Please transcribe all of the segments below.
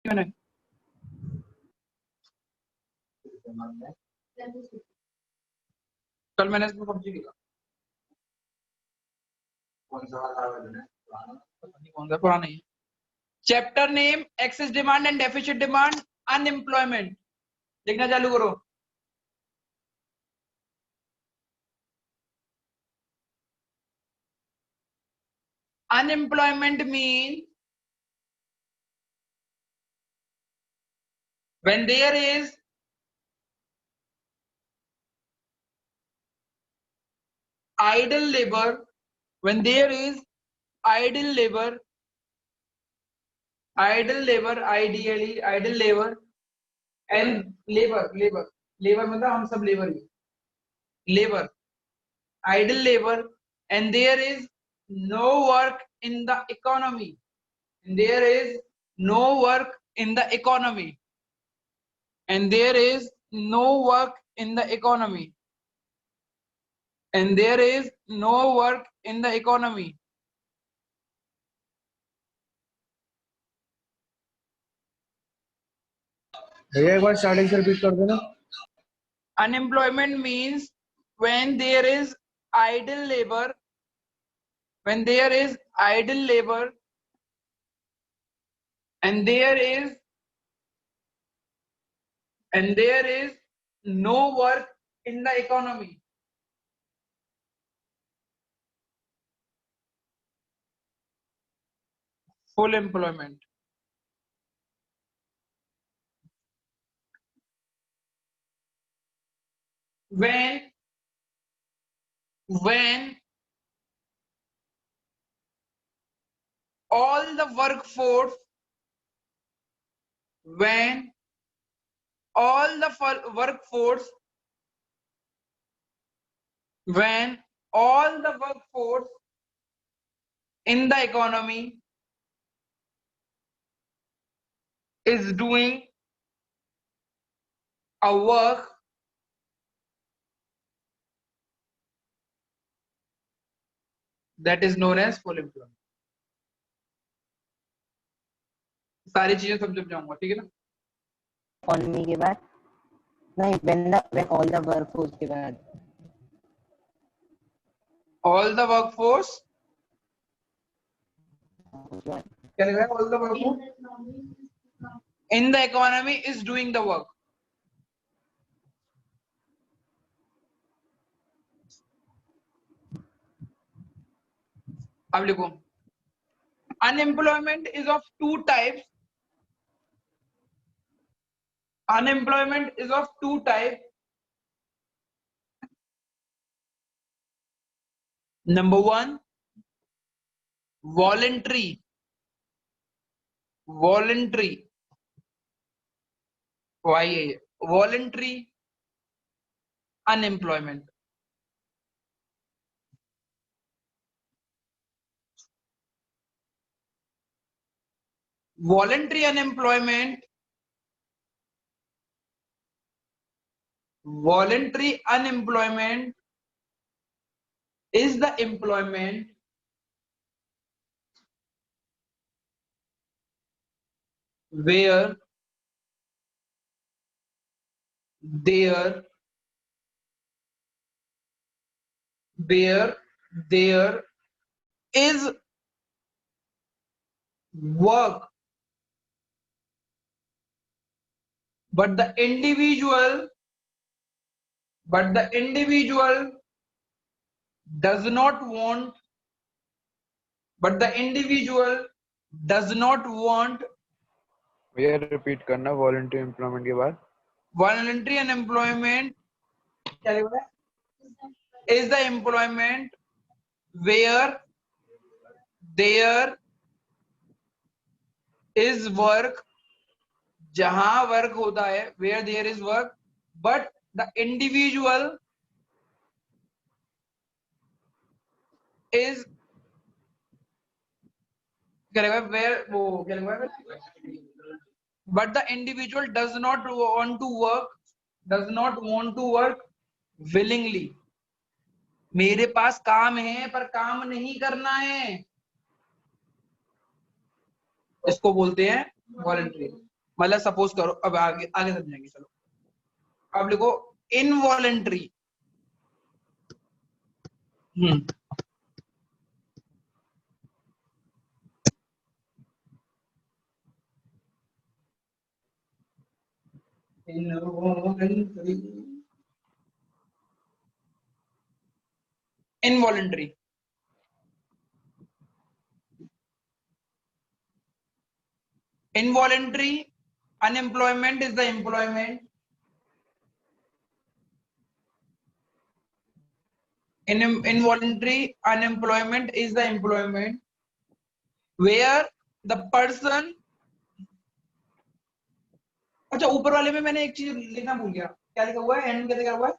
मैंने कल मैंने इसमें पबजी खेला। कौन सा पुराना है? Chapter name excess demand and deficit demand unemployment. लिखना चालू करो। Unemployment means when there is idle labor, when there is idle labor, ideally idle labor and labor मतलब हम सब labor he labor, idle labor, and there is no work in the economy. There is no work in the economy. And there is no work in the economy. And there is no work in the economy. एक बार starting से repeat कर देना। Unemployment means when there is idle labor, when there is idle labor and there is no work in the economy. Full employment. When all the workforce, when all the workforce in the economy is doing a work that is known as full employment. सारी चीजें समझ जाऊंगा, ठीक है ना? Economy के बाद नहीं, when all the workforce के बाद all the workforce क्या लिखा है? all the workforce in the economy is doing the work. अब लिखो unemployment is of two types. Unemployment is of two types. Number one, voluntary unemployment. Voluntary unemployment is the employment where there is work, but the individual does not want भैया repeat करना voluntary employment के बाद। voluntary unemployment क्या लिखा है? is the employment where there is work, जहां work होता है, where there is work, but the individual is क्या लिखा है? where वो क्या लिखा है? but the individual does not want to work willingly. मेरे पास काम है पर काम नहीं करना है, इसको बोलते हैं वॉलंटरी। मतलब सपोज करो, अब आगे आगे समझेंगे, चलो अब लिखो involuntary. Involuntary, involuntary unemployment is the employment, involuntary unemployment is the employment where the person, अच्छा ऊपर वाले में मैंने एक चीज लिखना भूल गया, क्या लिखा हुआ है, एंड कैसे लिखा हुआ है,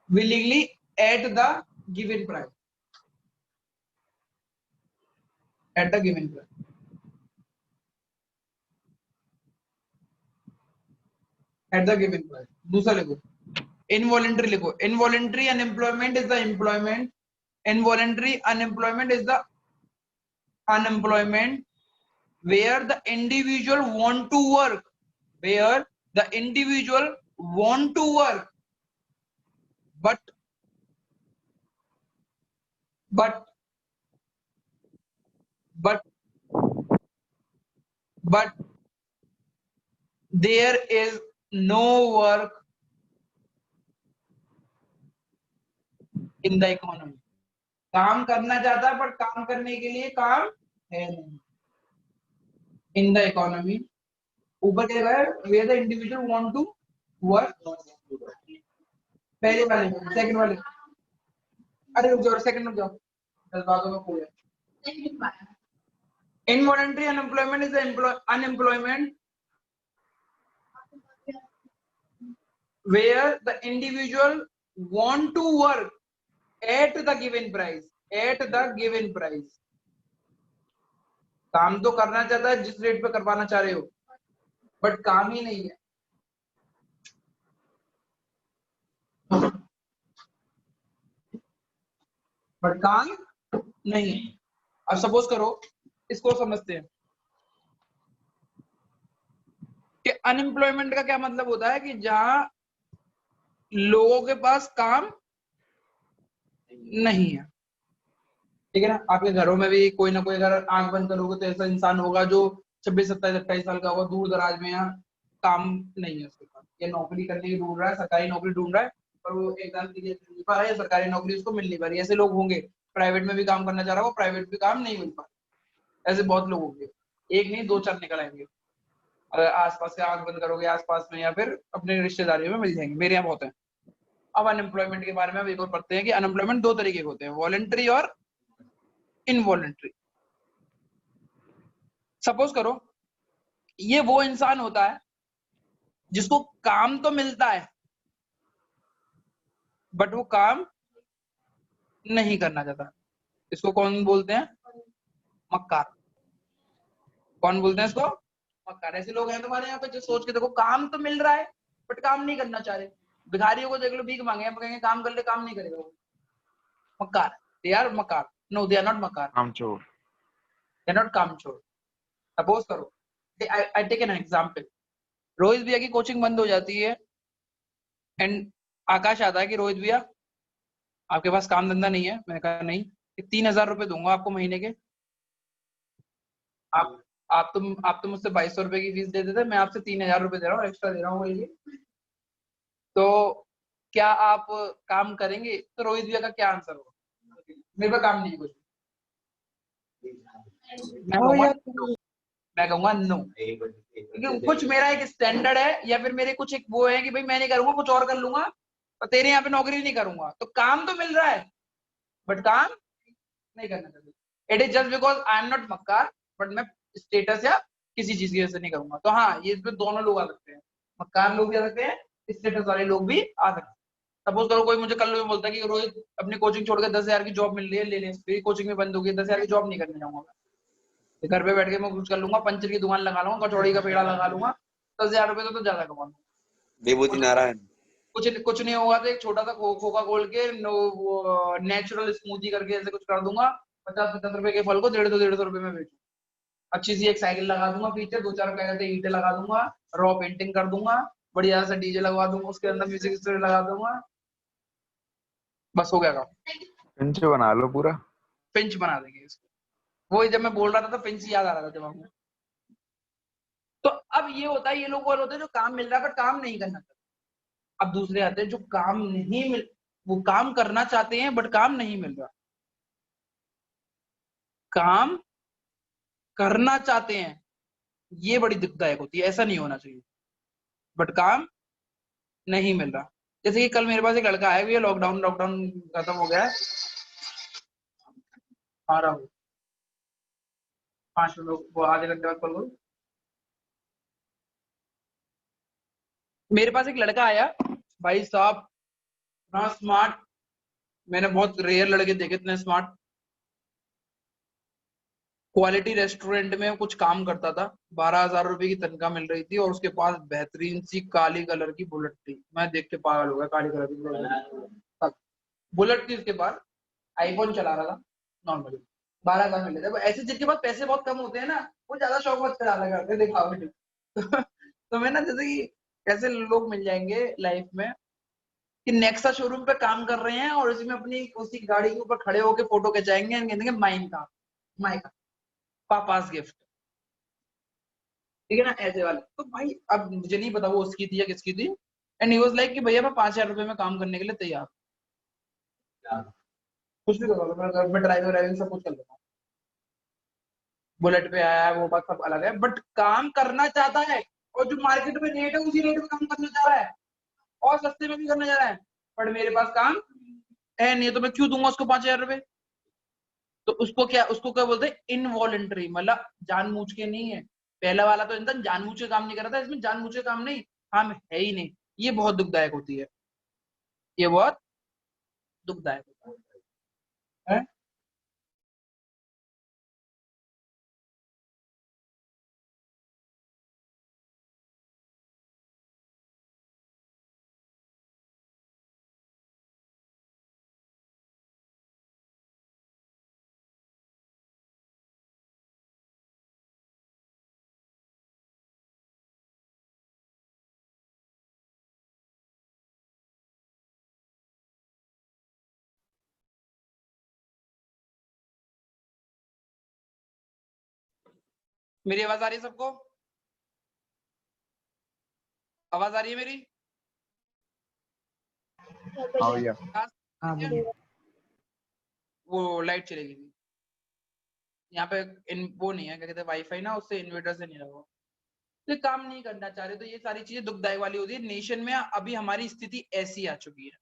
willingly at the given price, at the given price, at the given price। दूसरा लिखो involuntary, लिखो involuntary unemployment is the employment, involuntary unemployment is the unemployment where the individual want to work, where the individual want to work but there is no work in the economy, काम करना चाहता है पर काम करने के लिए काम है नहीं in the economy। ऊपर क्या है, where the individual want to work, पहले वाले में, सेकंड वाले, अरे रुक जाओ, सेकंड रुक जाओ, 10 बातों में पूरा। Involuntary unemployment is the unemployment where the individual want to work at the given price, at the given price। काम तो करना चाहता है जिस रेट पे करवाना चाह रहे हो, बट काम ही नहीं है। बट काम नहीं है। अब सपोज करो, इसको समझते हैं कि अनएम्प्लॉयमेंट का क्या मतलब होता है, कि जहां लोगों के पास काम नहीं है, ठीक है ना। आपके घरों में भी कोई ना कोई, अगर आंख बंद करोगे तो ऐसा इंसान होगा जो 26, 27, 28 साल का होगा, दूर दराज में, यहाँ काम नहीं है उसके पास, ये नौकरी करने की ढूंढ रहा है, सरकारी नौकरी ढूंढ रहा है, पर वो एग्जाम क्लियर कर नहीं पा रहा है, सरकारी नौकरी उसको मिल नहीं पा रही। ऐसे लोग होंगे। प्राइवेट में भी काम करना चाह रहा हो, प्राइवेट भी काम नहीं मिल पा रहा, ऐसे बहुत लोग होंगे, एक नहीं 2-4 निकल आएंगे। अगर आसपास के आंख बंद करोगे, आसपास में या फिर अपने रिश्तेदारियों में मिल जाएंगे, मेरे यहाँ बहुत है। अब अनएम्प्लॉयमेंट के बारे में अब एक और पढ़ते हैं कि अनएम्प्लॉयमेंट 2 तरीके के होते हैं, वॉलंटरी और इनवॉलंटरी। सपोज करो, ये वो इंसान होता है जिसको काम तो मिलता है बट वो काम नहीं करना चाहता। इसको कौन बोलते हैं, मक्कार। कौन बोलते हैं इसको, मक्कार। ऐसे लोग हैं तुम्हारे यहाँ पे जो सोच के देखो, काम तो मिल रहा है बट काम नहीं करना चाह रहे। भिखारियों को देख लो, भीख मांगे, हम कहेंगे काम कर ले, काम नहीं करेगा वो, मक्कार। दे आर मक्कार, नो दे आर नॉट मक्कार, कामचोर, दे आर नॉट कामचोर। सपोज करो, I take an example, Rohit भैया की कोचिंग बंद हो जाती है एंड आकाश आता है कि रोहित भैया आपके पास काम धंधा नहीं है। मैंने कहा नहीं, 3,000 रुपए दूंगा आपको महीने के। आप तो मुझसे 2,200 रुपए की फीस दे देते, मैं आपसे 3,000 रुपए दे रहा हूँ, एक्स्ट्रा दे रहा हूँ ये, तो क्या आप काम करेंगे? तो रोहित भैया का क्या आंसर होगा, मेरे पे काम नहीं है कुछ। मैं कहूंगा नो, क्योंकि कुछ मेरा एक स्टैंडर्ड है, या फिर मेरे कुछ एक वो है कि भाई मैं नहीं करूंगा, कुछ और कर लूंगा, और तेरे यहाँ पे नौकरी नहीं करूंगा। तो काम तो मिल रहा है बट काम नहीं करना चाहिए। It is just because I am not मक्कार, बट मैं स्टेटस या किसी चीज की वजह से नहीं करूंगा। तो हाँ, ये इसमें दोनों लोग आ सकते हैं, मक्कार लोग भी आ सकते हैं, स्टेटस वाले लोग भी आ सकते हैं। सपोज करो कोई मुझे कल बोलता है कि रोहित अपनी कोचिंग छोड़ के 10,000 की जॉब मिल रही है, ले ले, मेरी कोचिंग में बंद होगी, 10,000 की जॉब नहीं करने जाऊंगा मैं, घर पे बैठ के मैं कुछ कर लूंगा, पंचर की दुकान लगा लूंगा, कचौड़ी का पेड़ा लगा लूंगा, 10,000 रुपए तो ज्यादा कमा लूंगा। विभूति नारायण, कुछ नहीं होगा तो एक छोटा सा खोखा खोल के नेचुरल स्मूदी करके ऐसे कुछ कर दूंगा, 50-50 रुपए के फल को 150 रुपए में बेचूं, अच्छी सी एक साइकिल लगा दूंगा पीछे, 2-4 क्या कहते हैं ईंटें लगा दूंगा, रॉ पेंटिंग कर दूंगा, बढ़िया सा डीजे लगवा दूंगा, उसके अंदर म्यूजिक स्टूडियो लगा दूंगा, बस हो गया काम। पिंच बना लो पूरा। पिंच बना देंगे इसको। वही जब मैं बोल रहा था तो पिंच याद आ रहा था दिमाग में। तो अब ये होता है, ये लोग और होते हैं जो काम मिल रहा है बट काम नहीं करना चाहते। अब दूसरे आते हैं जो काम नहीं मिल, वो काम करना चाहते हैं बट काम नहीं मिल रहा। काम करना चाहते हैं, ये बड़ी दुखदायक होती है, ऐसा नहीं होना चाहिए, बट काम नहीं मिल रहा। जैसे कि कल मेरे पास एक लड़का आया, ये लॉकडाउन लॉकडाउन खत्म हो गया है, आ रहा हूँ 5 मिनट, वो आधे घंटे बाद कॉल करूँ। मेरे पास एक लड़का आया, भाई साहब इतना स्मार्ट, मैंने बहुत रेयर लड़के देखे इतने स्मार्ट। क्वालिटी रेस्टोरेंट में कुछ काम करता था, 12,000 रुपए की तनख्वाह मिल रही थी और उसके पास बेहतरीन सी काली कलर की बुलेट थी। मैं देख के पागल हो गया, काली कलर की बुलेट थी उसके पास, आईफोन चला रहा था नॉर्मली, 12,000 मिल रहे थे। ऐसे जिनके पास पैसे बहुत कम होते हैं ना, वो ज्यादा शौक मत चलाना करते दिखावे तो मैं ना, जैसे कि कैसे लोग मिल जाएंगे लाइफ में कि नेक्सा शोरूम पे काम कर रहे हैं और उसमें अपनी उसी गाड़ी के ऊपर खड़े होकर फोटो खिंचाएंगे और कहेंगे माइन का, माई का, पापास गिफ्ट, ठीक है ना, ऐसे वाले। तो भाई अब मुझे नहीं पता वो उसकी थी या किसकी थी, एंड ही वाज लाइक कि भैया मैं 5,000 रुपए में काम करने के लिए तैयार हूं। कुछ भी करो, मैं घर में ड्राइवर ड्राइविंग सब कुछ कर लेता हूँ। बुलेट पे आया है, वो बात सब अलग है, बट काम करना चाहता है, और जो मार्केट में रेट है उसी रेट में काम करना चाह रहा है और सस्ते में भी करना चाह रहा है, पर मेरे पास काम है नहीं, तो मैं क्यों दूंगा उसको 5,000 रुपए। तो उसको क्या बोलते हैं, इनवॉलेंटरी, मतलब जानबूझ के नहीं है। पहला वाला तो इंसान जानबूझ के काम नहीं कर रहा था, इसमें जानबूझ के काम नहीं, हम है ही नहीं। ये बहुत दुखदायक होती है, ये बहुत दुखदायक होता है। मेरी आवाज आ रही है सबको? आवाज आ रही है मेरी? हाँ भैया। हाँ भैया। वो लाइट चलेगी थी यहाँ पे, वो नहीं है क्या कहते हैं वाईफाई ना, उससे इन्वर्टर से नहीं लगा, तो काम नहीं करना चाह रहे। तो ये सारी चीजें दुखदायक वाली होती है। नेशन में अभी हमारी स्थिति ऐसी आ चुकी है,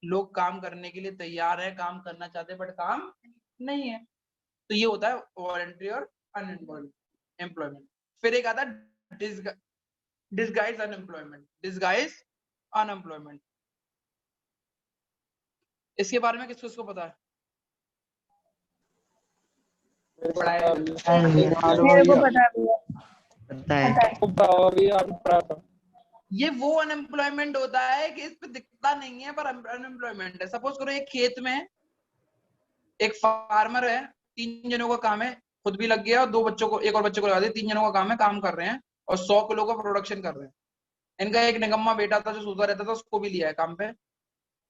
लोग काम करने के लिए तैयार है, काम करना चाहते हैं बट काम नहीं है। तो ये होता है वॉलंटरी और अनएम्प्लॉयमेंट एम्प्लॉयमेंट। फिर एक आता है डिसगाइज अनएम्प्लॉयमेंट, डिसगाइज अनएम्प्लॉयमेंट। इसके बारे में किसको पता है? पढ़ाया मेरे को पता है। ये वो अनएम्प्लॉयमेंट होता है कि इस पे दिखता नहीं है पर अनएम्प्लॉयमेंट है। सपोज करो एक खेत में एक फार्मर है, 3 जनों का काम है, खुद भी लग गया और 2 बच्चों को, एक और बच्चे को लगा दिया, 3 जनों का काम है, काम कर रहे हैं और 100 किलो का प्रोडक्शन कर रहे हैं। इनका एक निकम्मा बेटा था जो सोता रहता था, उसको भी लिया है काम पे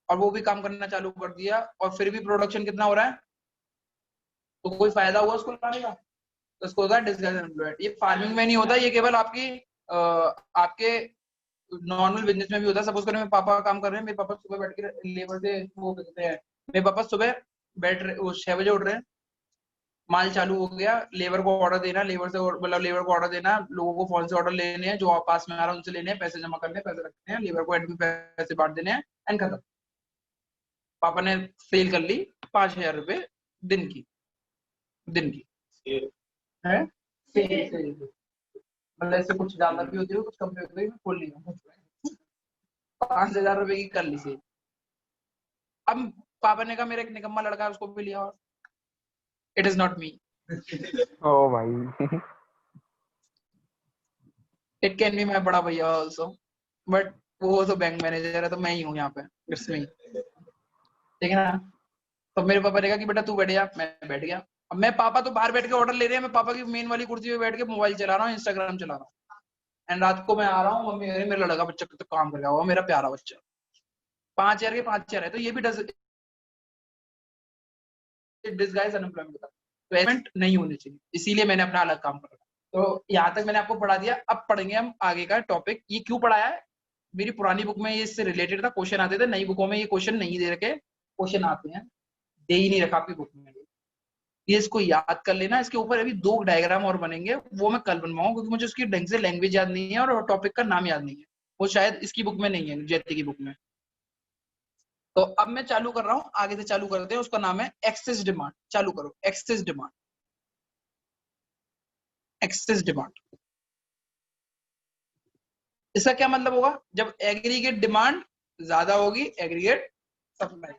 और वो भी काम करना चालू कर दिया, और फिर भी प्रोडक्शन कितना हो रहा है, तो कोई फायदा हुआ उसको लाने का? तो उसको होता है डिसगाइज अनएम्प्लॉयड। ये फार्मिंग में नहीं होता, ये केवल आपकी आपके नॉर्मल बिजनेस में भी होता है। सपोज करें मेरे पापा काम कर रहे हैं, मेरे पापा सुबह बैठ के लेबर से वो कहते हैं, मेरे पापा सुबह बैठ रहे, वो 6 बजे उठ रहे हैं, माल चालू हो गया, लेबर को ऑर्डर देना, लेबर से मतलब लेबर को ऑर्डर देना, लोगों को फोन से ऑर्डर लेने हैं, जो पास में आ रहा है उनसे लेने हैं, पैसे जमा करने हैं, पैसे रखने हैं, लेबर को एंड में पैसे बांट देने हैं, एंड खत्म। पापा ने सेल कर ली 5,000 रुपए दिन की, दिन की है सेल। मतलब इससे कुछ ज्यादा भी होती है, कुछ कम भी होती है, खोल ली 5,000 रुपए की कर ली सेल। अब पापा ने कहा मेरा एक निकम्मा लड़का है, उसको भी लिया, और इट इज नॉट मी, ओ भाई। इट कैन बी माई बड़ा भैया ऑल्सो, बट वो तो बैंक मैनेजर है, तो मैं ही हूँ यहाँ पे, इट्स मी, ठीक है ना। तो मेरे पापा ने कहा कि बेटा तू बैठ जा, मैं बैठ गया। अब मैं पापा तो बाहर बैठ के ऑर्डर ले रहे हैं, मैं पापा की मेन वाली कुर्सी पे बैठ के मोबाइल चला रहा हूँ, इंस्टाग्राम चला रहा हूँ, एंड रात को मैं आ रहा हूँ, मम्मी अरे मेरा लड़का बच्चा तो काम कर रहा हुआ, मेरा प्यारा बच्चा, 5 हजार के 5 हजार है, तो ये भी डिसगाइज अनएम्प्लॉयमेंट का, तो एम्प्लॉयमेंट नहीं होनी चाहिए, इसीलिए मैंने अपना अलग काम करा। तो यहाँ तक मैंने आपको पढ़ा दिया, अब पढ़ेंगे हम आगे का टॉपिक। ये क्यों पढ़ाया है, मेरी पुरानी बुक में ये इससे रिलेटेड था, क्वेश्चन आते थे, नई बुकों में ये क्वेश्चन नहीं दे रखे, क्वेश्चन आते हैं, दे ही नहीं रखा आपकी बुक में, ये इसको याद कर लेना। इसके ऊपर अभी 2 डायग्राम और बनेंगे, वो मैं कल बनवाऊंगा, क्योंकि मुझे उसकी ढंग से लैंग्वेज याद नहीं है और टॉपिक का नाम याद नहीं है, वो शायद इसकी बुक में नहीं है, जैती की बुक में। तो अब मैं चालू कर रहा हूँ, आगे से चालू करते हैं, उसका नाम है एक्सेस डिमांड। चालू करो, एक्सेस डिमांड। एक्सेस डिमांड, इसका क्या मतलब होगा, जब एग्रीगेट डिमांड ज्यादा होगी, aggregate supply.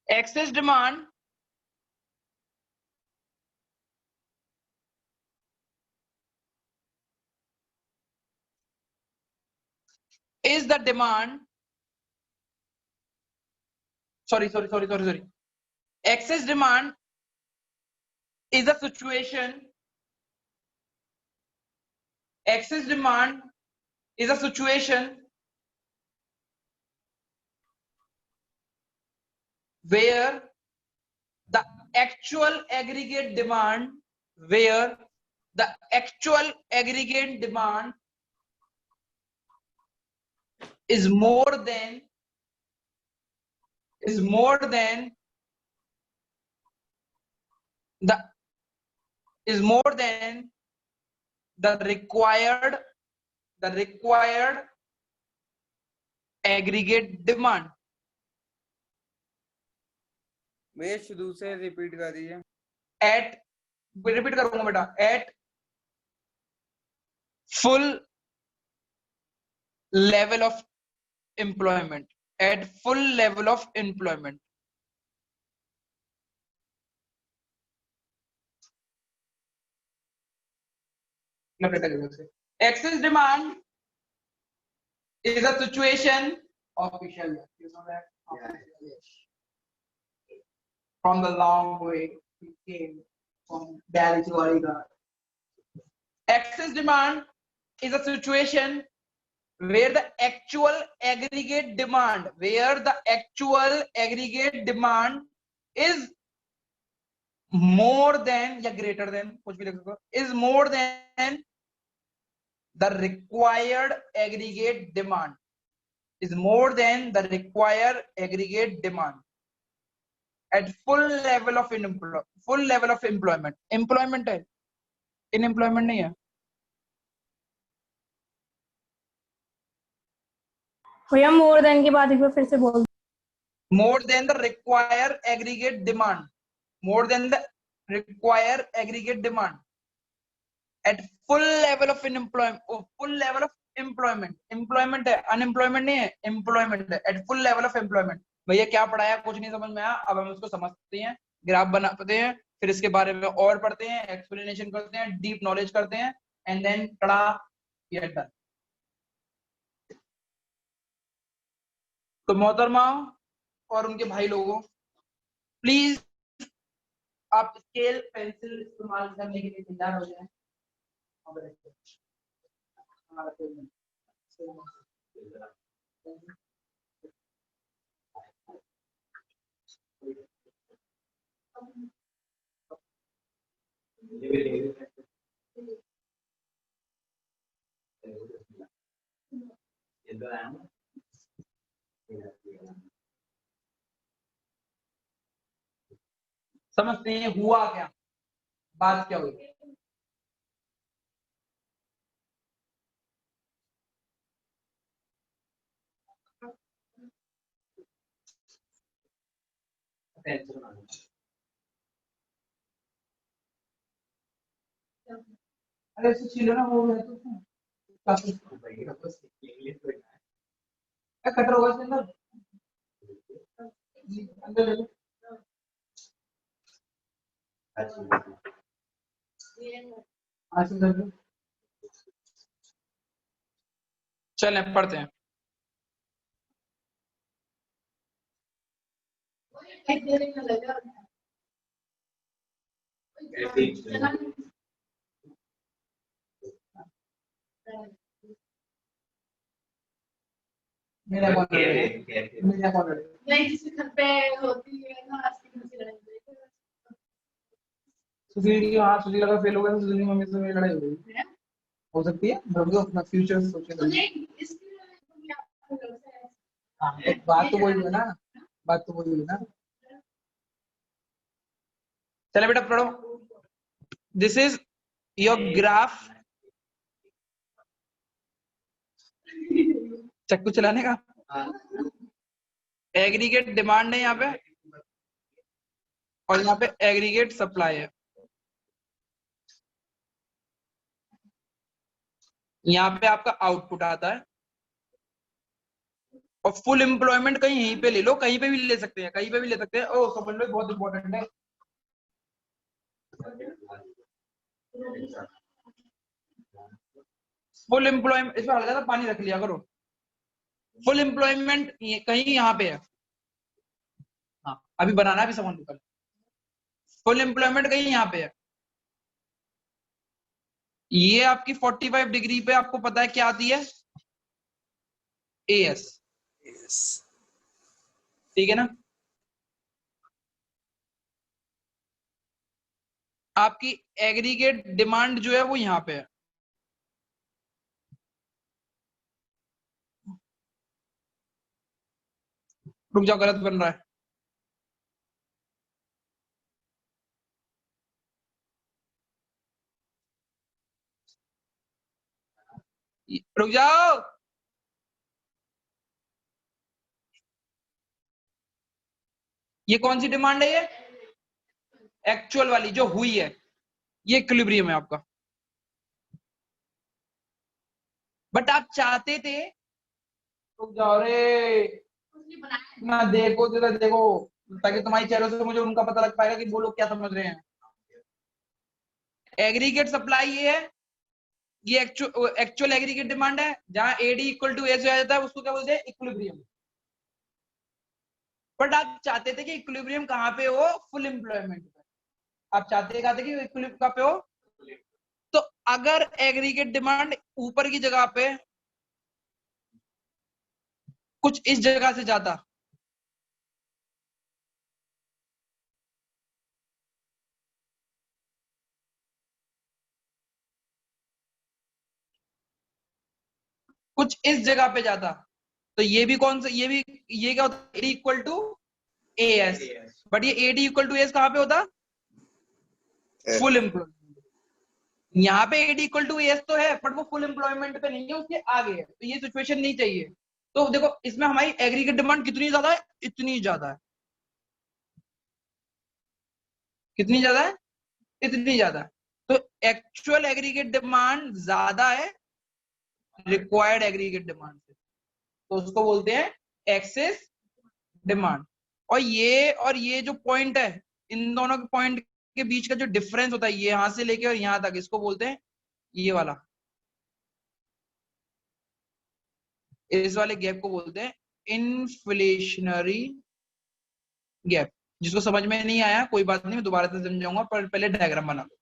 excess demand is the demand, sorry, excess demand is a situation, excess demand is a situation where the actual aggregate demand, where the actual aggregate demand is more than the is more than the required aggregate demand. भैया शुरू से repeat कर दीजिए। At, repeat करूंगा बेटा, at full level of employment, at full level of employment, excess demand is a situation, official, you know that, from the long way we came from Delhi to Aligarh. Excess demand is a situation where the actual aggregate demand, is more than या greater than, कुछ भी लिख सकते हो, is more than the required aggregate demand, is more than the required aggregate demand at full level of employment. Employment है, unemployment नहीं है। भैया मोर देन की बात एक बार फिर से बोल। More than the required aggregate demand, more than the required aggregate demand at full level of employment, full level of employment, employment है, unemployment नहीं है, employment है, at full level of employment। भैया क्या पढ़ाया, कुछ नहीं समझ में आया, अब हम उसको समझते हैं, ग्राफ बनाते हैं, फिर इसके बारे में और पढ़ते हैं, एक्सप्लेनेशन करते हैं, डीप नॉलेज करते हैं, एंड देन टड़ा ये डन। तो मोहतरमा और उनके भाई लोगों, प्लीज आप स्केल पेंसिल इस्तेमाल करने के लिए तैयार हो जाएं। समझते हैं हुआ क्या, बात क्या हुई। अरे इससे छीलो ना, वो है तो कटर होगा इसके अंदर अंदर ले लो। आशीष कर लो। चलें पढ़ते हैं। मेरा कौन मेरा कौन नहीं जिसके घर पे होती है ना सुधीर की हाँ सुधीर अगर फेल हो गया तो सुधीर की मम्मी से मेरी लड़ाई हो गई हो सकती है हम लोग अपना फ्यूचर सोचे हाँ तो बात तो वही है ना बात तो वही है ना। चले बेटा पढ़ो। दिस इज योर ग्राफ चक्कू चलाने का एग्रीगेट डिमांड है यहाँ पे और यहाँ पे एग्रीगेट सप्लाई है। यहाँ पे आपका आउटपुट आता है और फुल एम्प्लॉयमेंट कहीं यहीं पे ले लो कहीं पे भी ले सकते हैं कहीं पे भी ले सकते हैं। ओ समझ लो बहुत इंपॉर्टेंट है। फुल एम्प्लॉयमेंट इसमें हल्का सा पानी रख लिया करो। फुल एम्प्लॉयमेंट कहीं यहाँ पे है। हाँ अभी बनाना भी सामान निकल। फुल एम्प्लॉयमेंट कहीं यहाँ पे है। ये आपकी 45 डिग्री पे आपको पता है क्या आती है एएस। ठीक है ना। आपकी एग्रीगेट डिमांड जो है वो यहाँ पे है। रुक जाओ गलत बन रहा है। रुक जाओ। ये कौन सी डिमांड है ये एक्चुअल वाली जो हुई है ये इक्विलिब्रियम है आपका। बट आप चाहते थे रुक जाओ रे ना देखो जरा देखो ताकि तुम्हारी चेहरों से मुझे उनका पता लग पाएगा कि वो लोग क्या समझ रहे हैं। एग्रीगेट सप्लाई ये है ये एक्चुअल एग्रीगेट डिमांड है जहां एडी इक्वल टू ए से आ जाता है उसको क्या बोलते हैं इक्विलिब्रियम। बट आप चाहते थे कि इक्विलिब्रियम कहां पे हो फुल एम्प्लॉयमेंट पे। आप चाहते थे कि इक्विलिब्रियम कहां पे हो। तो अगर एग्रीगेट डिमांड ऊपर की जगह पे कुछ इस जगह से जाता कुछ इस जगह पे जाता तो ये भी कौन सा ये क्या होता AD equal to A S. But ये एडी इक्वल टू एस कहां पे होता फुल एम्प्लॉयमेंट। यहाँ पे एडी इक्वल टू एस तो है बट वो फुल एम्प्लॉयमेंट पे नहीं है उसके आगे है तो ये सिचुएशन नहीं चाहिए। तो देखो इसमें हमारी एग्रीगेट डिमांड कितनी ज्यादा है इतनी ज्यादा है। कितनी ज्यादा है इतनी ज्यादा है। तो एक्चुअल एग्रीगेट डिमांड ज्यादा है रिक्वायर्ड एग्रीगेट डिमांड से तो उसको बोलते हैं एक्सेस डिमांड। और ये जो पॉइंट है इन दोनों के पॉइंट के बीच का जो डिफरेंस होता है ये यहां से लेके और यहां तक इसको बोलते हैं ये वाला इस वाले गैप को बोलते हैं इन्फ्लेशनरी गैप। जिसको समझ में नहीं आया कोई बात नहीं मैं दोबारा से समझाऊंगा पर पहले डायग्राम बना लो।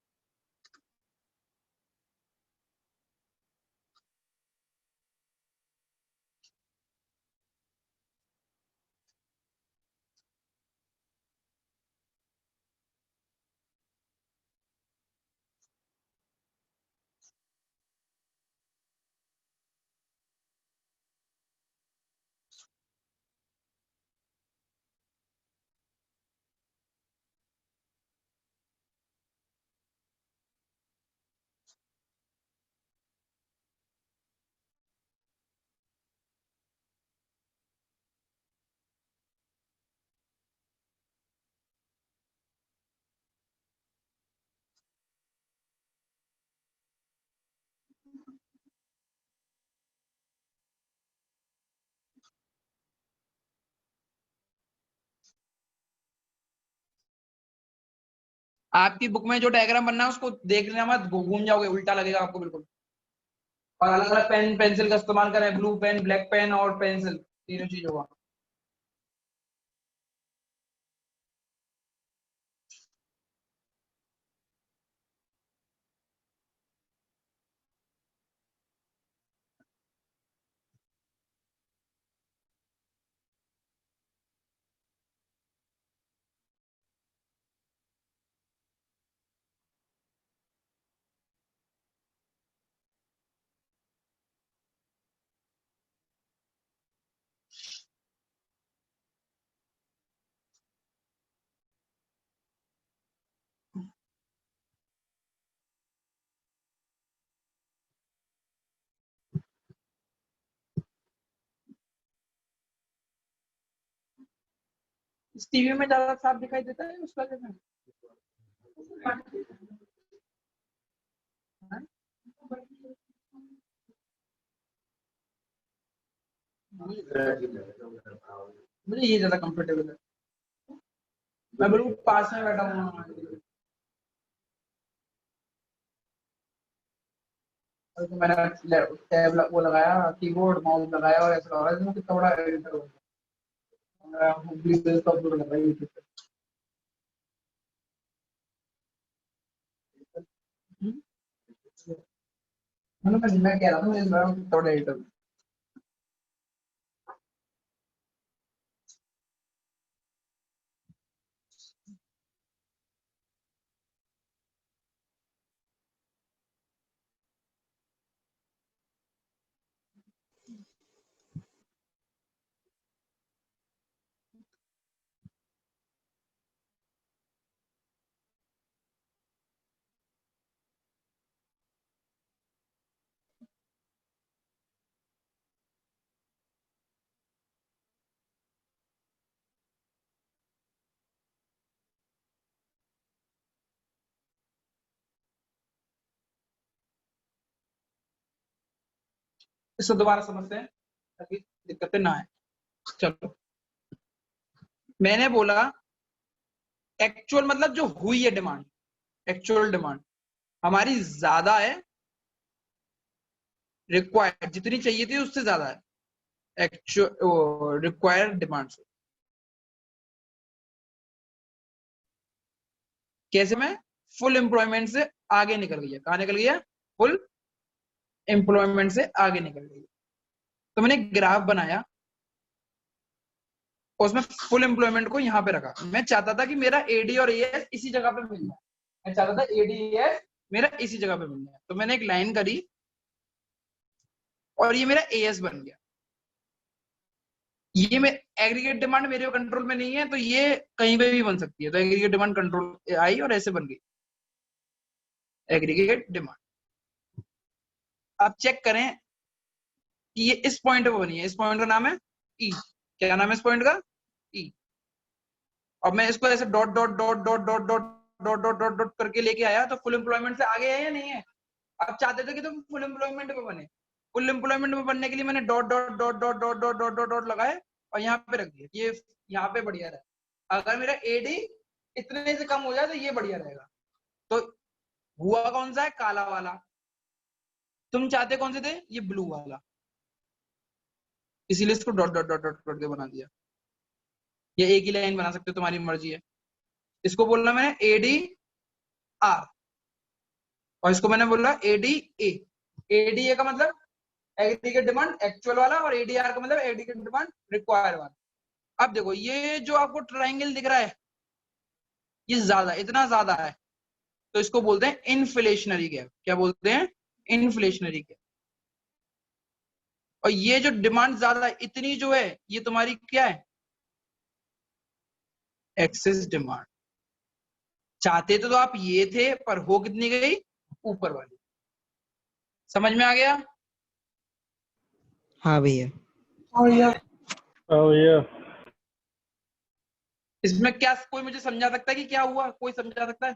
आपकी बुक में जो डायग्राम बनना है उसको देख लेना मत, घूम जाओगे, उल्टा लगेगा आपको बिल्कुल। और अलग अलग पेन पेंसिल का इस्तेमाल करें, ब्लू पेन, ब्लैक पेन और पेंसिल, तीनों चीज होगा। इस टीवी में ज्यादा साफ दिखाई देता है उस वाले में? हाँ? मुझे ये ज्यादा कंफर्टेबल है, मैं बिल्कुल पास में बैठा हूँ। तो मैंने टैब वो लगाया, कीबोर्ड माउस लगाया और ऐसा लगा रहा कितना बड़ा एडिटर हो गया। मतलब मैं कह रहा था मुझे लगा कितना बड़ा एडिटर। इसको दोबारा समझते हैं ताकि दिक्कतें ना आए। चलो, मैंने बोला एक्चुअल मतलब जो हुई है डिमांड, एक्चुअल डिमांड हमारी ज्यादा है रिक्वायर्ड, जितनी चाहिए थी उससे ज्यादा है एक्चुअल रिक्वायर्ड डिमांड से। कैसे में? फुल एम्प्लॉयमेंट से आगे निकल गई है। कहां निकल गई है? फुल एम्प्लॉयमेंट से आगे निकल गई है। तो मैंने ग्राफ बनाया, उसमें फुल एम्प्लॉयमेंट को यहां पे रखा। मैं चाहता था कि मेरा एडी और एएस इसी जगह पे मिल जाए, मैं चाहता था एडी एएस मेरा इसी जगह पे मिल जाए। तो मैंने एक लाइन करी और ये मेरा एएस बन गया। ये में एग्रीगेट डिमांड मेरे कंट्रोल में नहीं है, तो ये कहीं पे भी बन सकती है। तो एग्रीगेट डिमांड कंट्रोल आई और ऐसे बन गई एग्रीगेट डिमांड। अब चेक करें कि ये इस पॉइंट पे बनी है। इस पॉइंट का नाम है ई। क्या नाम है इस पॉइंट का? ई। अब मैं इसको ऐसे dot dot dot dot dot dot dot dot dot dot करके लेके आया, तो फुल एम्प्लॉयमेंट से आगे है या नहीं है? अब चाहते थे कि तुम फुल एम्प्लॉयमेंट पे बने। फुल एम्प्लॉयमेंट में बनने के लिए मैंने dot dot dot dot dot dot dot dot dot लगाए और यहाँ पे रख दिया। ये यहाँ पे बढ़िया रहा। अगर मेरा एडी इतने से कम हो जाए तो ये बढ़िया रहेगा। तो हुआ कौन सा है? काला वाला। तुम चाहते कौन से थे? ये ब्लू वाला, इसीलिए इसको डॉट डॉट डॉट डॉट करके बना दिया। ये एक ही लाइन बना सकते हो, तुम्हारी मर्जी है। इसको बोलना मैंने एडी आर और इसको मैंने बोला एडी ए। एडी ए का मतलब एग्रीगेट डिमांड एक्चुअल वाला और एडीआर का मतलब एग्रीगेट डिमांड रिक्वायर्ड वाला। अब देखो ये जो आपको ट्राइंगल दिख रहा है ये ज्यादा, इतना ज्यादा है, तो इसको बोलते हैं इन्फ्लेशनरी गैप। क्या बोलते हैं? Inflationary gap. और ये जो डिमांड ज्यादा है इतनी जो है ये तुम्हारी क्या है? Excess demand. चाहते तो आप ये थे पर हो कितनी गई? ऊपर वाली। समझ में आ गया? हाँ भैया। इसमें क्या कोई मुझे समझा सकता है कि क्या हुआ? कोई समझा सकता है?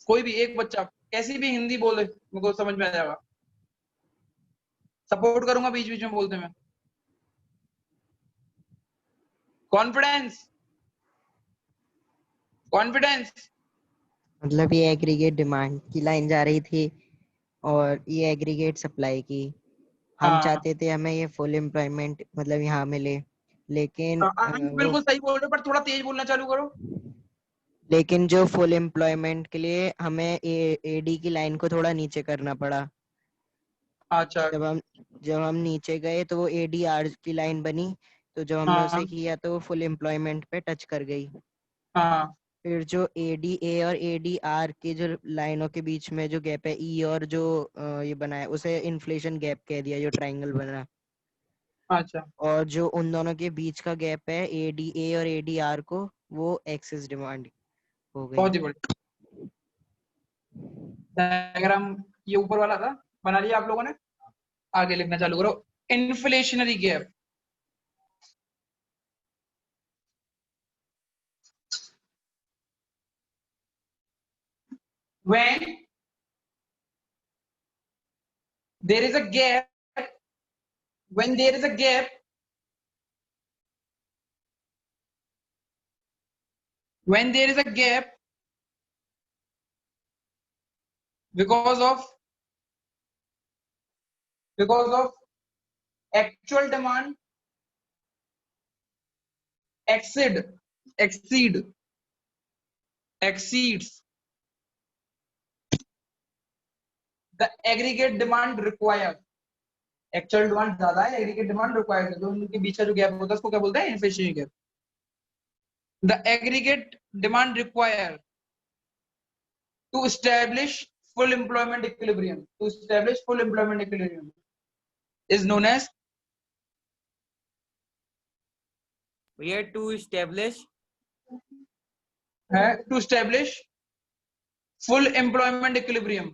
कोई भी एक बच्चा कैसी भी हिंदी बोले मेरे को समझ में आ जाएगा। सपोर्ट करूंगा बीच बीच में बोलते में। कॉन्फिडेंस। कॉन्फिडेंस। मतलब ये एग्रीगेट डिमांड की लाइन जा रही थी और ये एग्रीगेट सप्लाई की। हम हाँ चाहते थे हमें ये फुल एम्प्लॉयमेंट मतलब यहाँ मिले, लेकिन वो बिल्कुल सही बोल रहे हो, पर थोड़ा तेज बोलना चालू करो। लेकिन जो फुल एम्प्लॉयमेंट के लिए हमें एडी की लाइन को थोड़ा नीचे करना पड़ा। अच्छा। जब हम नीचे गए तो वो एडीआर की लाइन बनी, तो जब हमने उसे हाँ किया तो वो फुल एम्प्लॉयमेंट पे टच कर गई। हाँ फिर जो एडीए और एडीआर के जो लाइनों के बीच में जो गैप है ई और जो ये बना है उसे इन्फ्लेशन गैप कह दिया, जो ट्रायंगल बना। अच्छा। और जो उन दोनों के बीच का गैप है एडीए और एडीआर को, वो एक्सेस डिमांड हो गई। बहुत ही बढ़िया। डायग्राम ये ऊपर वाला था, बना लिया आप लोगों ने? आगे लिखना चालू करो। Inflationary gap. when there is a gap when there is a gap when there is a gap because of actual demand exceeds the aggregate demand required। Actual demand ज्यादा है, एग्रीगेट डिमांड रिक्वायर्ड है, तो उनके बीच का जो gap होता है उसको क्या बोलते हैं? Inflationary gap. The aggregate demand required to establish full employment equilibrium is known as भैया to establish to establish full employment equilibrium।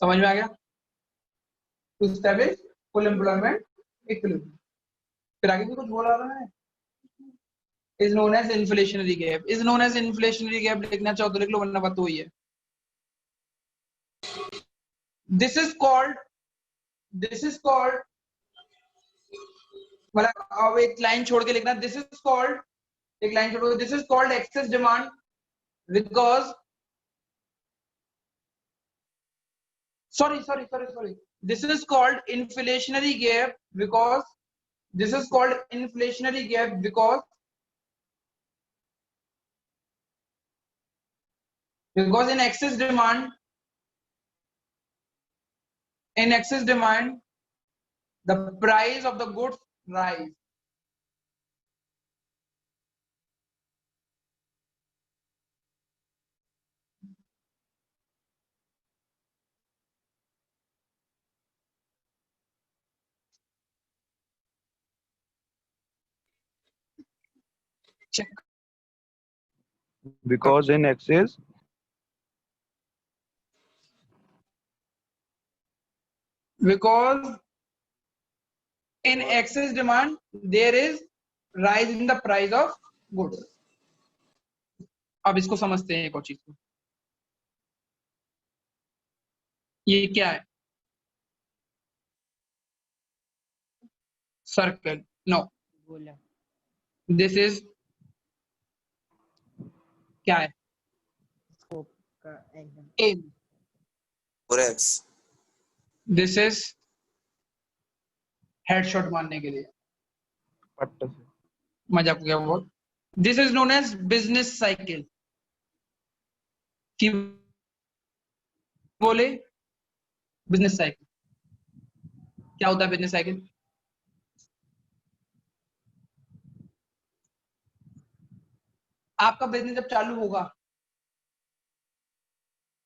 समझ में आ गया? to establish full employment equilibrium। फिर आगे भी कुछ बोला था मैंने? is known as inflationary gap। is known as inflationary gap लिखना चाहो तो लिख लो, वरना बात तो वही है। this is called मतलब अब एक लाइन छोड़ के लिखना, this is called, एक लाइन छोड़ के, this is called excess demand because sorry this is called inflationary gap because in excess demand the price of the goods rise। check Because in excess because in excess demand there is rise in the price of goods। अब इसको समझते हैं एक और चीज को। ये क्या है? सर्कल? नो, बोला दिस इज क्या है? स्कोप का एंगल। एम। दिस इज हेडशॉट मारने के लिए, पट्ट से मजाक हो गया बहुत। This is known as business cycle. बोले बिजनेस साइकिल क्या होता है? बिजनेस साइकिल आपका बिजनेस जब चालू होगा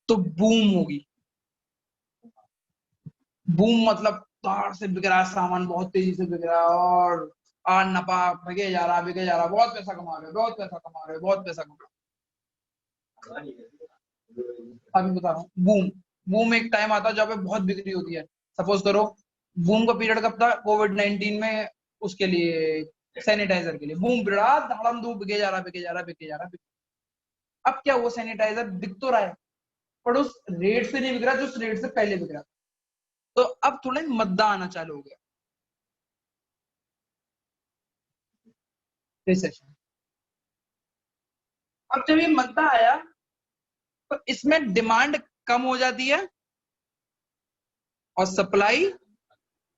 तो बूम होगी। बूम मतलब तार से बिक रहा है सामान, बहुत तेजी से बिक रहा है और नफा बिके जा रहा, बहुत पैसा कमा रहे हो, बहुत पैसा कमा रहे हो। अभी बता रहा हूँ, बूम एक टाइम आता है जहाँ पे बहुत बिक्री होती है। सपोज करो बूम का पीरियड कब था? कोविड-19 में, उसके लिए सैनिटाइजर के लिए बूम पीरियड, धड़ाम धूप बिके जा रहा। अब क्या वो सैनिटाइजर बिक तो रहा है पर उस रेट से नहीं बिक रहा जो उस रेट से पहले बिक रहा था। तो अब थोड़ा मद्दा आना चालू हो गया, रिसेशन। अब जब ये मद्दा आया तो इसमें डिमांड कम हो जाती है और सप्लाई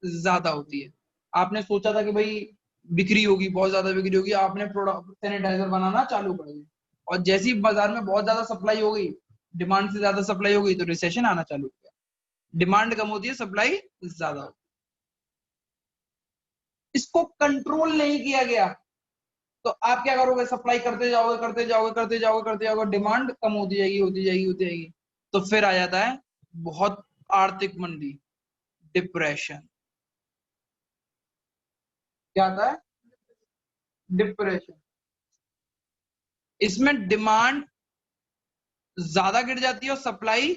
ज्यादा होती है। आपने सोचा था कि भाई बिक्री होगी, बहुत ज्यादा बिक्री होगी, आपने प्रोडक्ट सैनिटाइजर बनाना चालू कर दिया और जैसी बाजार में बहुत ज्यादा सप्लाई हो गई, डिमांड से ज्यादा सप्लाई हो गई तो रिसेशन आना चालू हो गया। डिमांड कम होती है, सप्लाई ज्यादा होती है। इसको कंट्रोल नहीं किया गया तो आप क्या करोगे, सप्लाई करते जाओगे करते जाओगे करते जाओगे करते जाओगे, डिमांड कम होती जाएगी होती जाएगी होती जाएगी, तो फिर आ जाता है बहुत आर्थिक मंदी, डिप्रेशन। क्या आता है? डिप्रेशन। इसमें डिमांड ज्यादा गिर जाती है और सप्लाई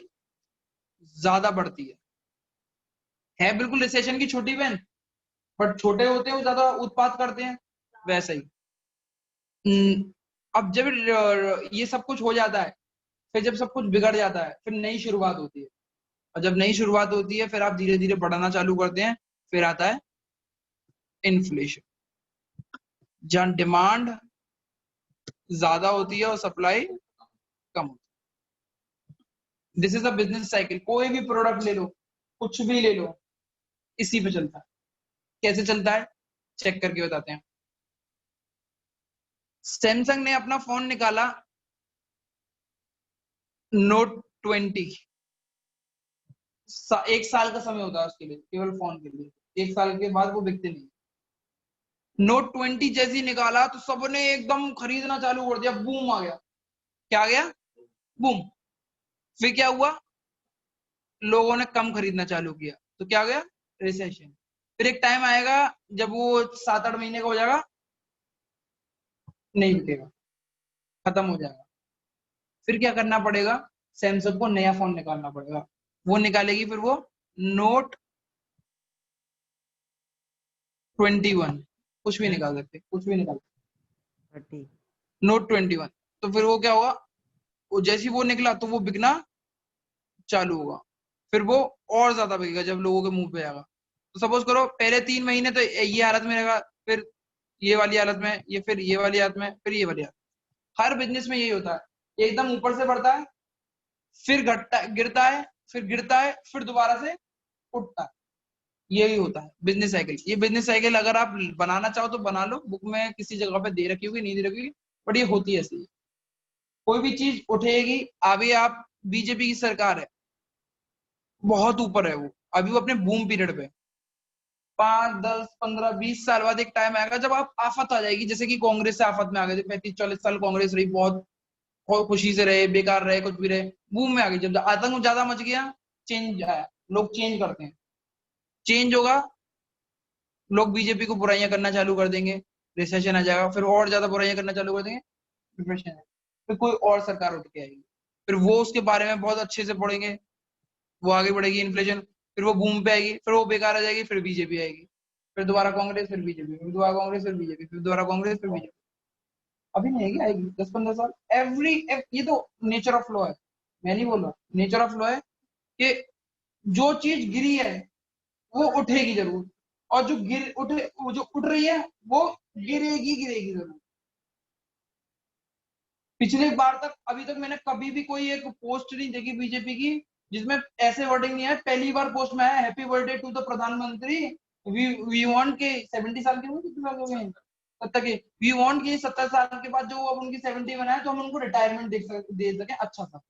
ज्यादा बढ़ती है बिल्कुल रिसेशन की छोटी बहन, बट छोटे होते हैं वो ज्यादा उत्पाद करते हैं, वैसा ही। अब जब ये सब कुछ हो जाता है, फिर जब सब कुछ बिगड़ जाता है, फिर नई शुरुआत होती है और जब नई शुरुआत होती है फिर आप धीरे धीरे बढ़ाना चालू करते हैं, फिर आता है इन्फ्लेशन, जहां डिमांड ज्यादा होती है और सप्लाई कम होती है। This is a business cycle. कोई भी प्रोडक्ट ले लो, कुछ भी ले लो, इसी पे चलता है। कैसे चलता है चेक करके बताते हैं। सैमसंग ने अपना फोन निकाला नोट 20, एक साल का समय होता है उसके लिए, केवल फोन के लिए, एक साल के बाद वो बिकते नहीं। नोट 20 जैसे ही निकाला तो सबने एकदम खरीदना चालू कर दिया, बूम आ गया। क्या आ गया? बूम। फिर क्या हुआ? लोगों ने कम खरीदना चालू किया तो क्या हो गया? रिसेशन। फिर एक टाइम आएगा जब वो 7-8 महीने का हो जाएगा, नहीं बिकेगा, खत्म हो जाएगा। फिर क्या करना पड़ेगा? सैमसंग को नया फोन निकालना पड़ेगा। वो निकालेगी फिर वो नोट 21, कुछ भी निकाल सकते, कुछ भी निकाल सकते, 30। नोट 21। तो फिर वो क्या होगा, वो जैसे ही वो निकला तो वो बिकना चालू होगा, फिर वो और ज्यादा बिकेगा जब लोगों के मुंह पे आएगा। तो सपोज करो पहले 3 महीने तो ये हालत में रहेगा, फिर ये वाली हालत में, ये फिर ये वाली हालत में, फिर ये वाली हालत। हर बिजनेस में यही होता है, एकदम ऊपर से बढ़ता है, फिर घटता गिरता है, फिर गिरता है, फिर दोबारा से उठता है। यही होता है बिजनेस साइकिल। ये बिजनेस साइकिल अगर आप बनाना चाहो तो बना लो, बुक में किसी जगह पे दे रखी होगी, नहीं दे रखी होगी, बट ये होती है ऐसी। कोई भी चीज उठेगी। अभी आप बीजेपी की सरकार है, बहुत ऊपर है वो, अभी वो अपने बूम पीरियड पे। 5, 10, 15, 20 साल बाद एक टाइम आएगा जब आप आफत आ जाएगी, जैसे कि कांग्रेस से आफत में आ गए थे। 35-40 साल कांग्रेस रही, बहुत बहुत खुशी से रहे, बेकार रहे, कुछ भी रहे, बूम में आ गई। जब आतंक ज्यादा मच गया, चेंज आया, लोग चेंज करते हैं, चेंज होगा, लोग बीजेपी को बुराइयां करना चालू कर देंगे, रिसेशन आ जाएगा, फिर और ज्यादा बुराइयां करना चालू कर देंगे, डिप्रेशन है, फिर कोई और सरकार उठ के आएगी, फिर वो उसके बारे में बहुत अच्छे से पढ़ेंगे, वो आगे बढ़ेगी इन्फ्लेशन, फिर वो बूम पे आएगी, फिर वो बेकार आ जाएगी, फिर बीजेपी आएगी, फिर दोबारा कांग्रेस, फिर बीजेपी, फिर दोबारा कांग्रेस, फिर बीजेपी, फिर दोबारा कांग्रेस, फिर बीजेपी। अभी नहीं आएगी, आएगी 10-15 साल। ये तो नेचर ऑफ लॉ है, मैं नहीं बोल रहा, नेचर ऑफ लॉ है कि जो चीज गिरी है वो उठेगी जरूर, और जो उठ रही है वो गिरेगी गिरेगी जरूर। पिछले बार तक, अभी तक मैंने कभी भी कोई एक पोस्ट नहीं देखी बीजेपी की जिसमें ऐसे वर्डिंग नहीं है। पहली बार पोस्ट में है हैप्पी बर्थडे टू द प्रधानमंत्री, वी वांट के 70 साल के हो, कितने साल हो गए हैं तब तक, वी वांट के 70 साल के बाद जो अब उनकी 70 बनाए तो हम उनको रिटायरमेंट दे सके अच्छा सा।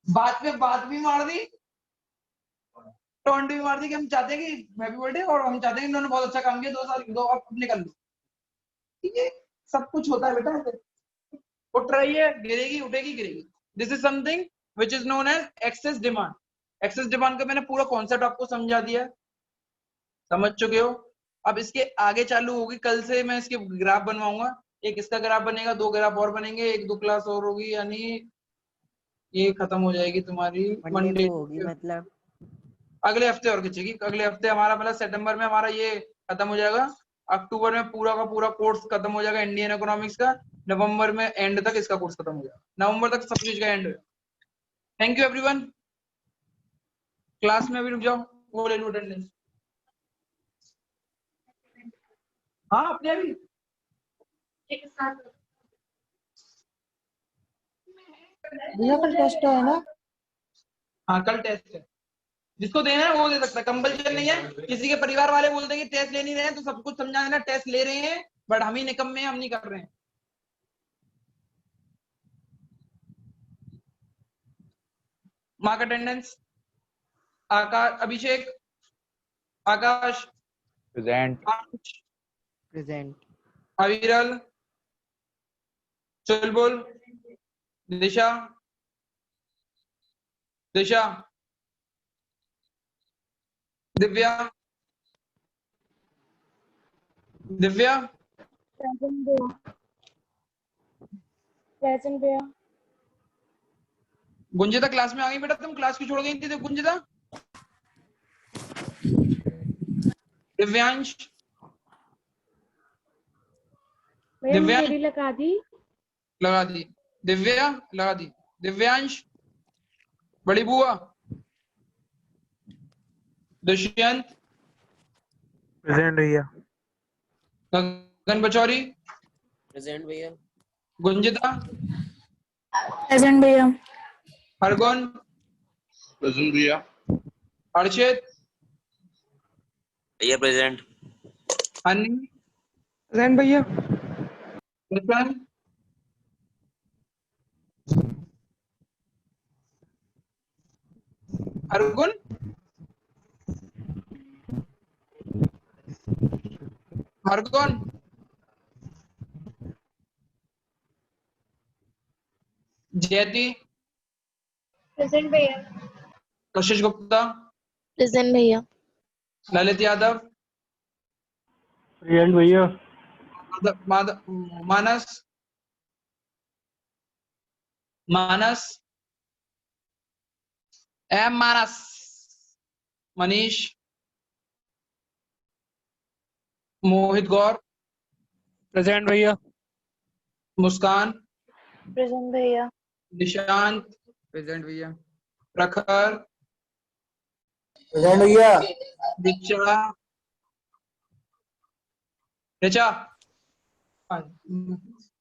बात पे बात भी मार दी, टोंट भी मार दी कि हम चाहते हैं कि हैप्पी बर्थडे, और हम चाहते हैं कि इन्होंने बहुत अच्छा काम किया 2 साल, दो अब निकल लो। ये सब कुछ होता है बेटा ऐसे, उठ रही है गिरेगी, उठेगी गिरेगी। This is something which is known as excess demand. Excess demand का मैंने पूरा कॉन्सेप्ट आपको समझा दिया, समझ चुके हो। अब इसके आगे चालू होगी, कल से मैं इसके ग्राफ बनवाऊंगा, एक इसका ग्राफ बनेगा, 2 ग्राफ और बनेंगे, 1-2 क्लास और होगी, यानी ये खत्म हो जाएगी तुम्हारी मंडे मंडे। को होगी मतलब। अगले हफ्ते और खींचेगी, अगले हफ्ते हमारा मतलब सितंबर में हमारा ये खत्म हो जाएगा, अक्टूबर में पूरा का पूरा कोर्स खत्म हो जाएगा इंडियन इकोनॉमिक्स का। नवंबर में एंड तक इसका कोर्स खत्म हो गया, नवंबर तक सब चीज का एंड हो गया। Thank you everyone. क्लास में अभी रुक जाओ, वो ले लो अटेंडेंस। हाँ अपने अभी भैया कल टेस्ट है ना? हाँ कल टेस्ट है, जिसको देना है वो दे सकता है, कंपल्सन नहीं है। किसी के परिवार वाले बोलते हैं कि टेस्ट ले नहीं रहे हैं तो सब कुछ समझा देना, टेस्ट ले रहे हैं बट हम ही निकम्मे हैं, हम नहीं कर रहे हैं। Mark attendance. Akash, Abhishek, Akash, present. Akash, present. Aviral, Chulbul, Disha, Disha, Divya, Divya, present भैया। गुंजिता क्लास में आ गई बेटा, तुम क्लास की छोड़ गई थी गुंजिता। दिव्यांश, भैया दिव्या मेरी लगा दी। लगा दी, दिव्या लगा दी, दिव्यांश, बड़ी बुआ, दुष्यंत, प्रेजेंट भैया। गगन बचौरी, प्रेजेंट भैया। गुंजिता, प्रेजेंट भैया। हरगुन, प्रेजेंट भैया। अर्चित, भैया प्रेजेंट। हनी, प्रेजेंट भैया। विपिन, हरगुन, हरगुन, जयती, प्रेजेंट भैया। कशिश गुप्ता, प्रेजेंट भैया। ललित यादव, प्रेजेंट भैया। मानस, मानस, एम मानस, मनीष, मोहित गौर, प्रेजेंट भैया। मुस्कान, प्रेजेंट भैया। निशांत, प्रेजेंट भैया। प्रखर, प्रेजेंट भैया। ऋचा, ऋचा,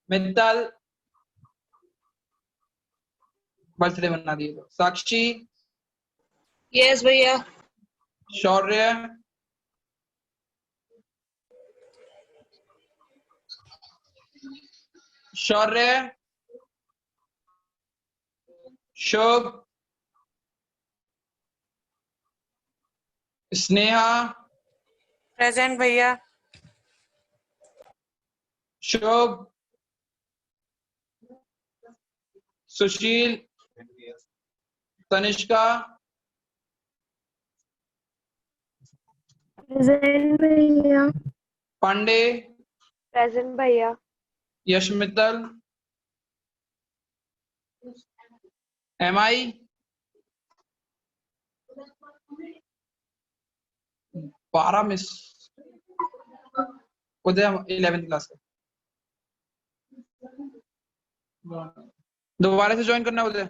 मित्तल, बर्थडे मना दिए तो, साक्षी, यस भैया। शौर्य, शौर्य, शुभ, स्नेहा, प्रेजेंट भैया। शुभ, सुशील, तनिष्का, प्रेजेंट भैया। पांडे, प्रेजेंट भैया। यश मित्तल, MI 12 मिस, उदय 11th क्लास का, दोबारा से ज्वाइन करना उदय।